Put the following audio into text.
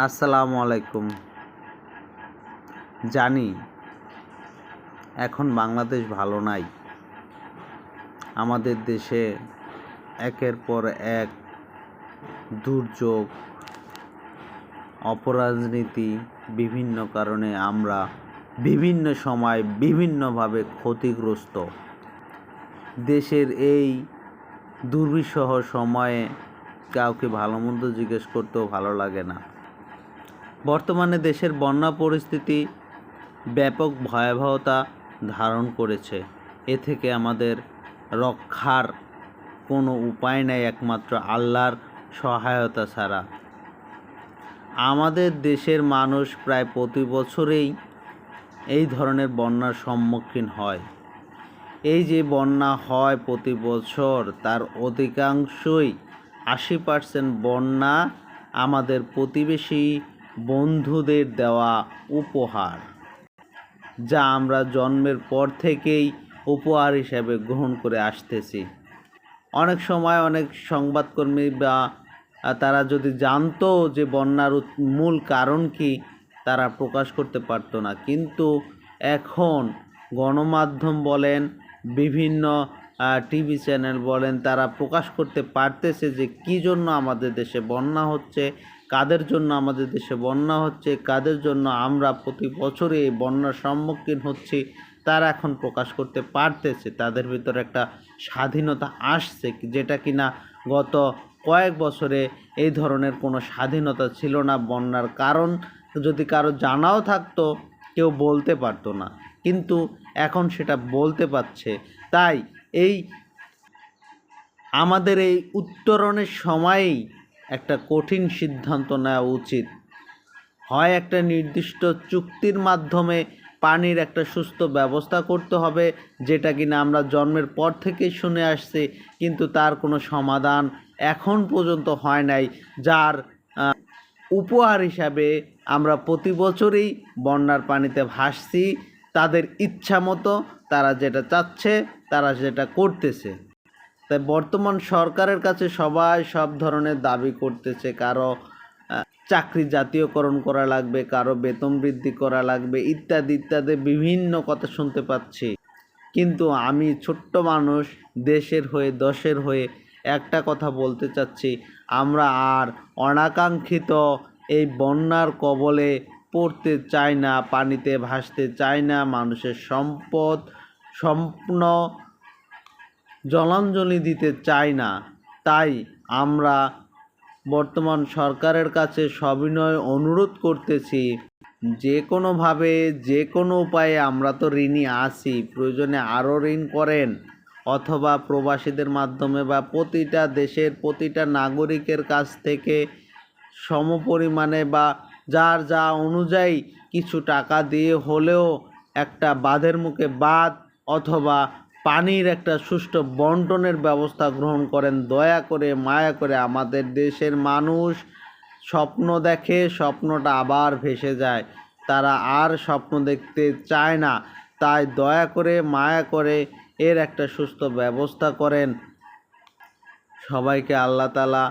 আসসালামু আলাইকুম। জানি এখন বাংলাদেশ ভালো নাই। আমাদের দেশে একের পর এক দুর্যোগ, অপরাজনীতি, বিভিন্ন কারণে আমরা বিভিন্ন সময় বিভিন্নভাবে ক্ষতিগ্রস্ত। দেশের এই দুর্বিষহ সময়ে কাউকে ভালো মন্দ জিজ্ঞেস করতেও ভালো লাগে না। বর্তমানে দেশের বন্যা পরিস্থিতি ব্যাপক ভয়াবহতা ধারণ করেছে। এ থেকে আমাদের রক্ষার কোনো উপায় নেই একমাত্র আল্লাহর সহায়তা ছাড়া। আমাদের দেশের মানুষ প্রায় প্রতি বছরেই এই ধরনের বন্যার সম্মুখীন হয়। এই যে বন্যা হয় প্রতি বছর, তার অধিকাংশই 80% বন্যা আমাদের প্রতিবেশী বন্ধুদের দেওয়া উপহার, যা আমরা জন্মের পর থেকেই উপহার হিসেবে গ্রহণ করে আসতেছি। অনেক সময় অনেক সংবাদকর্মী বা তারা যদি জানতো যে বন্যার মূল কারণ কি, তারা প্রকাশ করতে পারতো না। কিন্তু এখন গণমাধ্যম বলেন, বিভিন্ন টিভি চ্যানেল বলেন, তারা প্রকাশ করতে পারতেছে যে কী জন্য আমাদের দেশে বন্যা হচ্ছে, কাদের জন্য আমাদের দেশে বন্যা হচ্ছে, কাদের জন্য আমরা প্রতি বছরে এই বন্যার সম্মুখীন হচ্ছি। তারা এখন প্রকাশ করতে পারতেছে। তাদের ভিতরে একটা স্বাধীনতা আসছে, যেটা কিনা গত কয়েক বছরে এই ধরনের কোনো স্বাধীনতা ছিল না। বন্যার কারণ যদি কারো জানাও থাকতো, কেউ বলতে পারতো না, কিন্তু এখন সেটা বলতে পারছে। তাই আমাদের এই উত্তরণের সময়েই একটা কঠিন সিদ্ধান্ত নেওয়া উচিত। হয় একটা নির্দিষ্ট চুক্তির মাধ্যমে পানির একটা সুস্থ ব্যবস্থা করতে হবে, যেটা কিনা আমরা জন্মের পর থেকেই শুনে আসছি, কিন্তু তার কোনো সমাধান এখন পর্যন্ত হয় নাই, যার উপহার হিসাবে আমরা প্রতি বছরই বন্যার পানিতে ভাসছি। তাদের ইচ্ছা মতো তারা যেটা চাচ্ছে, তারা যেটা করতেছে। তাই বর্তমান সরকারের কাছে সবাই সব ধরনের দাবি করতেছে। কারো চাকরি জাতীয়করণ করা লাগবে, কারো বেতন বৃদ্ধি করা লাগবে, ইত্যাদি ইত্যাদি বিভিন্ন কথা শুনতে পাচ্ছি। কিন্তু আমি ছোট্ট মানুষ, দেশের হয়ে দশের হয়ে একটা কথা বলতে চাচ্ছি, আমরা আর অনাকাঙ্ক্ষিত এই বন্যার কবলে পড়তে চাই না, পানিতে ভাসতে চাই না, মানুষের সম্পদ স্বপ্ন জলাঞ্জলি দিতে চাই না। তাই আমরা বর্তমান সরকারের কাছে সবিনয় অনুরোধ করতেছি, যে কোনোভাবে যে কোনো উপায়ে, আমরা তো ঋণী আছি, প্রয়োজনে আরও ঋণ করেন, অথবা প্রবাসীদের মাধ্যমে বা প্রতিটা দেশের প্রতিটা নাগরিকের কাছ থেকে সমপরিমাণে বা যার যা অনুযায়ী কিছু টাকা দিয়ে হলেও একটা বাঁধের মুখে বাঁধ অথবা পানির একটা সুষ্ঠু বন্টনের ব্যবস্থা গ্রহণ করেন। দয়া করে, মায়া করে। আমাদের দেশের মানুষ স্বপ্ন দেখে, স্বপ্নটা আবার ভেসে যায়, তারা আর স্বপ্ন দেখতে চায় না। তাই দয়া করে, মায়া করে এর একটা সুস্থ ব্যবস্থা করেন। সবাইকে আল্লাহ তাআলা